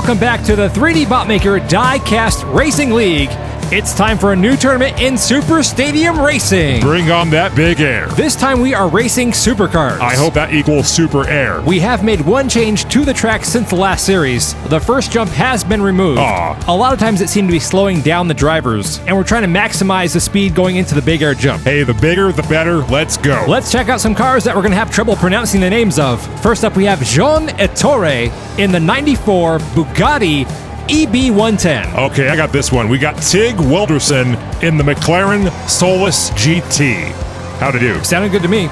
Welcome back to the 3D Botmaker Diecast Racing League. It's time for a new tournament in Super Stadium Racing. Bring on that big air. This time we are racing supercars. I hope that equals super air. We have made one change to the track since the last series. The first jump has been removed. A lot of times it seemed to be slowing down the drivers, and we're trying to maximize the speed going into the big air jump. Hey, the bigger, the better. Let's go. Let's check out some cars that we're going to have trouble pronouncing the names of. First up, we have Jean Ettore in the 94 Bugatti EB110. Okay, I got this one. We got Tig Welderson in the McLaren Solus GT. How'd it do? Sounded good to me.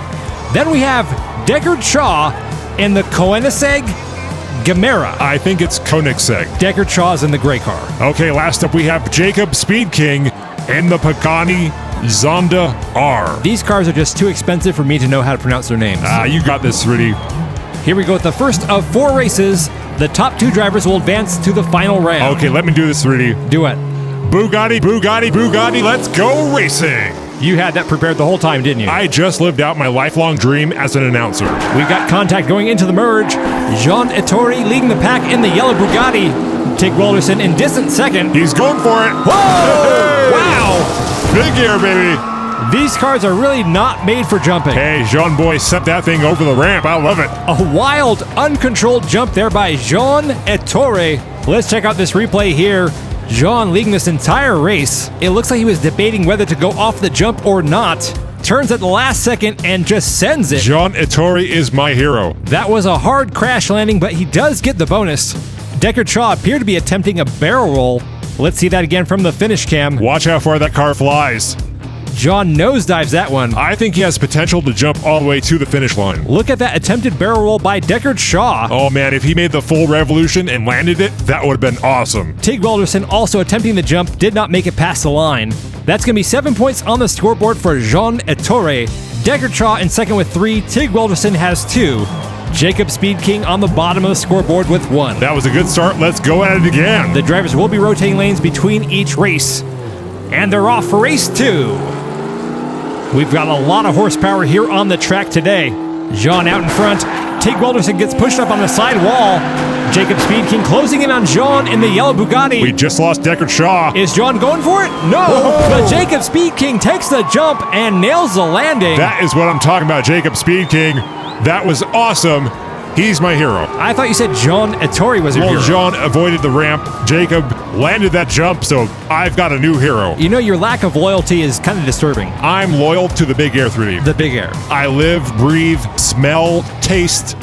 Then we have Deckard Shaw in the Koenigsegg Gemera. I think it's Koenigsegg. Deckard Shaw's in the gray car. Okay, last up we have Jacob Speed King in the Pagani Zonda R. These cars are just too expensive for me to know how to pronounce their names. You got this, Rudy. Here we go with the first of 4 races. The top 2 drivers will advance to the final round. Okay, let me do this, Rudy. Do it. Bugatti, Bugatti, Bugatti, let's go racing. You had that prepared the whole time, didn't you? I just lived out my lifelong dream as an announcer. We've got contact going into the merge. Jean Ettore leading the pack in the yellow Bugatti. Tig Welderson in distant second. He's going for it. Whoa! Wow! Big air, baby. These cars are really not made for jumping. Hey, Jean Boy sent that thing over the ramp. I love it. A wild, uncontrolled jump there by Jean Ettore. Let's check out this replay here. Jean leading this entire race. It looks like he was debating whether to go off the jump or not. Turns at the last second and just sends it. Jean Ettore is my hero. That was a hard crash landing, but he does get the bonus. Deckard Shaw appeared to be attempting a barrel roll. Let's see that again from the finish cam. Watch how far that car flies. John nosedives that one. I think he has potential to jump all the way to the finish line. Look at that attempted barrel roll by Deckard Shaw. Oh man, if he made the full revolution and landed it, that would have been awesome. Tig Welderson also attempting the jump, did not make it past the line. That's going to be 7 points on the scoreboard for Jean Ettore. Deckard Shaw in second with 3, Tig Welderson has 2. Jacob Speed King on the bottom of the scoreboard with 1. That was a good start. Let's go at it again. The drivers will be rotating lanes between each race. And they're off for race 2. We've got a lot of horsepower here on the track today. Jean out in front. Tig Welderson gets pushed up on the side wall. Jacob Speed King closing in on Jean in the yellow Bugatti. We just lost Deckard Shaw. Is Jean going for it? No. Whoa. But Jacob Speed King takes the jump and nails the landing. That is what I'm talking about, Jacob Speed King. That was awesome. He's my hero. I thought you said Jean Ettore was your hero. Well, Jean avoided the ramp. Jacob landed that jump, so I've got a new hero. You know, your lack of loyalty is kind of disturbing. I'm loyal to the big air 3D. The big air. I live, breathe, smell, taste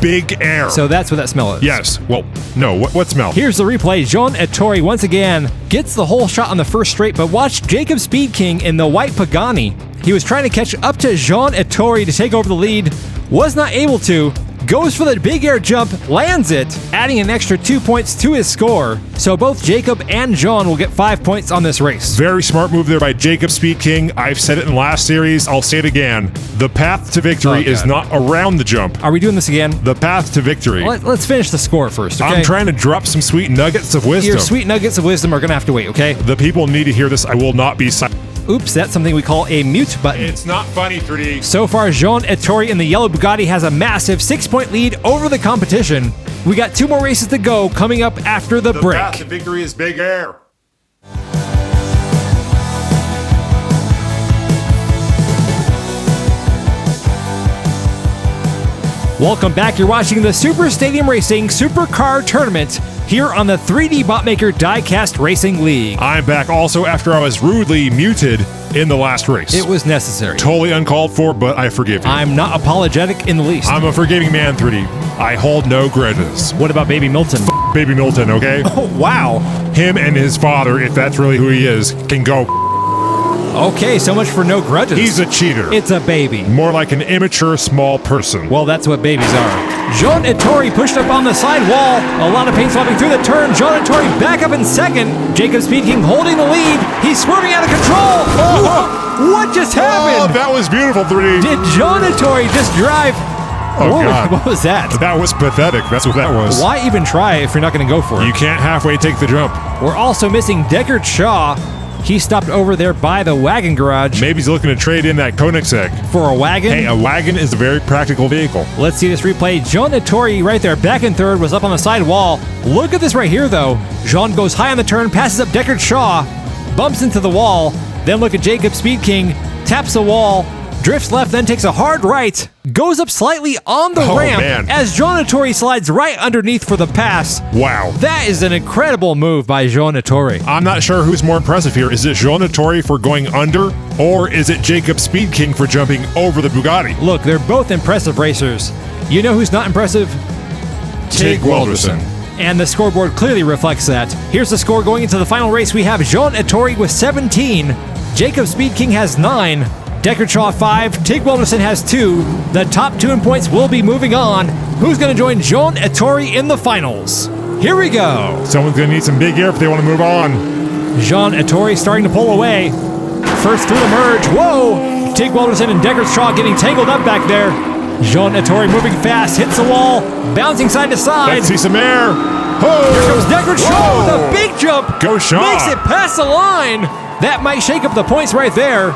big air. So that's what that smell is? Yes. Well, no. What smell? Here's the replay. Jean Ettore once again gets the whole shot on the first straight, but watch Jacob Speed King in the white Pagani. He was trying to catch up to Jean Ettore to take over the lead. Was not able to. Goes for the big air jump, lands it, adding an extra 2 points to his score. So both Jacob and Jean will get 5 points on this race. Very smart move there by Jacob Speed King. I've said it in the last series. I'll say it again. The path to victory is not around the jump. Are we doing this again? The path to victory. Let's finish the score first, okay? I'm trying to drop some sweet nuggets of wisdom. Your sweet nuggets of wisdom are going to have to wait, okay? The people need to hear this. I will not be silent. Oops, that's something we call a mute button. It's not funny, 3D. So far, Jean Ettore in the yellow Bugatti has a massive 6-point lead over the competition. We got 2 more races to go coming up after the break. The path to victory is big air. Welcome back. You're watching the Super Stadium Racing Supercar Tournament here on the 3D Botmaker Diecast Racing League. I'm back also after I was rudely muted in the last race. It was necessary. Totally uncalled for, but I forgive you. I'm not apologetic in the least. I'm a forgiving man, 3D. I hold no grudges. What about Baby Milton? Baby Milton, okay? Oh, wow. Him and his father, if that's really who he is, can go. Okay, so much for no grudges. He's a cheater. It's a baby. More like an immature small person. Well, that's what babies are. Jean Ettore pushed up on the side wall. A lot of paint swapping through the turn. Jean Ettore back up in second. Jacob Speed King holding the lead. He's swerving out of control. Oh, what just happened? Oh, that was beautiful, 3D. Did Jean Ettore just drive? Oh, God. What was that? That was pathetic. That's what that was. Why even try if you're not going to go for it? You can't halfway take the jump. We're also missing Deckard Shaw. He stopped over there by the wagon garage. Maybe he's looking to trade in that Koenigsegg. For a wagon? Hey, a wagon is a very practical vehicle. Let's see this replay. Jean Ettori right there, back in third, was up on the side wall. Look at this right here, though. Jean goes high on the turn, passes up Deckard Shaw, bumps into the wall. Then look at Jacob Speed King, taps the wall, drifts left, then takes a hard right, goes up slightly on the ramp as Jean Ettori slides right underneath for the pass. Wow. That is an incredible move by Jean Ettori. I'm not sure who's more impressive here. Is it Jean Ettori for going under, or is it Jacob Speed King for jumping over the Bugatti? Look, they're both impressive racers. You know who's not impressive? Tig Welderson. And the scoreboard clearly reflects that. Here's the score going into the final race. We have Jean Ettori with 17. Jacob Speed King has 9. Deckard Shaw 5, Tig Welderson has 2. The top 2 in points will be moving on. Who's going to join Jean Ettori in the finals? Here we go. Someone's going to need some big air if they want to move on. Jean Ettori starting to pull away. First through the merge. Whoa! Tig Welderson and Deckard Shaw getting tangled up back there. Jean Ettori moving fast, hits the wall, bouncing side to side. Let's see some air. Oh! Here comes Deckard Shaw with a big jump. Go Shaw. Makes it past the line. That might shake up the points right there.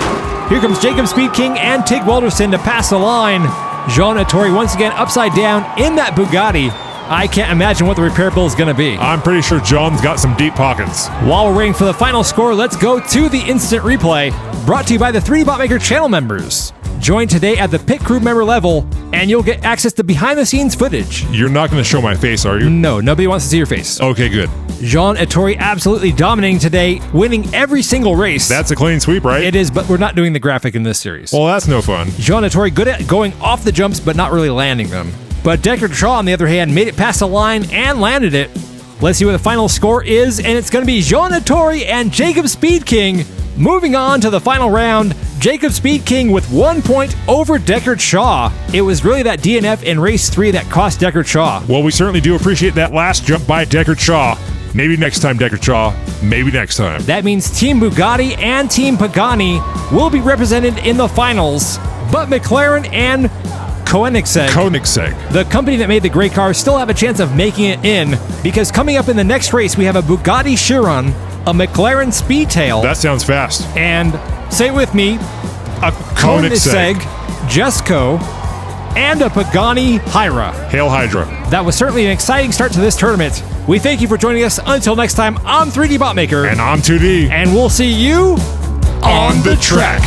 Here comes Jacob Speed King and Tig Welderson to pass the line. Jean Ettori once again upside down in that Bugatti. I can't imagine what the repair bill is going to be. I'm pretty sure John's got some deep pockets. While we're waiting for the final score, let's go to the instant replay, brought to you by the 3D Botmaker channel members. Join today at the pit crew member level, and you'll get access to behind-the-scenes footage. You're not going to show my face, are you? No, nobody wants to see your face. Okay, good. Jean Ettori absolutely dominating today, winning every single race. That's a clean sweep, right? It is, but we're not doing the graphic in this series. Well, that's no fun. Jean Ettori good at going off the jumps, but not really landing them. But Deckard Shaw, on the other hand, made it past the line and landed it. Let's see what the final score is, and it's going to be Jean Ettori and Jacob Speed King moving on to the final round. Jacob Speed King with 1 point over Deckard Shaw. It was really that DNF in race 3 that cost Deckard Shaw. Well, we certainly do appreciate that last jump by Deckard Shaw. Maybe next time, Deckard Shaw. Maybe next time. That means Team Bugatti and Team Pagani will be represented in the finals, but McLaren and Koenigsegg, the company that made the great cars, still have a chance of making it in, because coming up in the next race, we have a Bugatti Chiron, a McLaren Speedtail. That sounds fast. And, say it with me, a Koenigsegg Jesco, and a Pagani Hyra. Hail Hydra. That was certainly an exciting start to this tournament. We thank you for joining us. Until next time, I'm 3D Botmaker. And I'm 2D. And we'll see you on the track.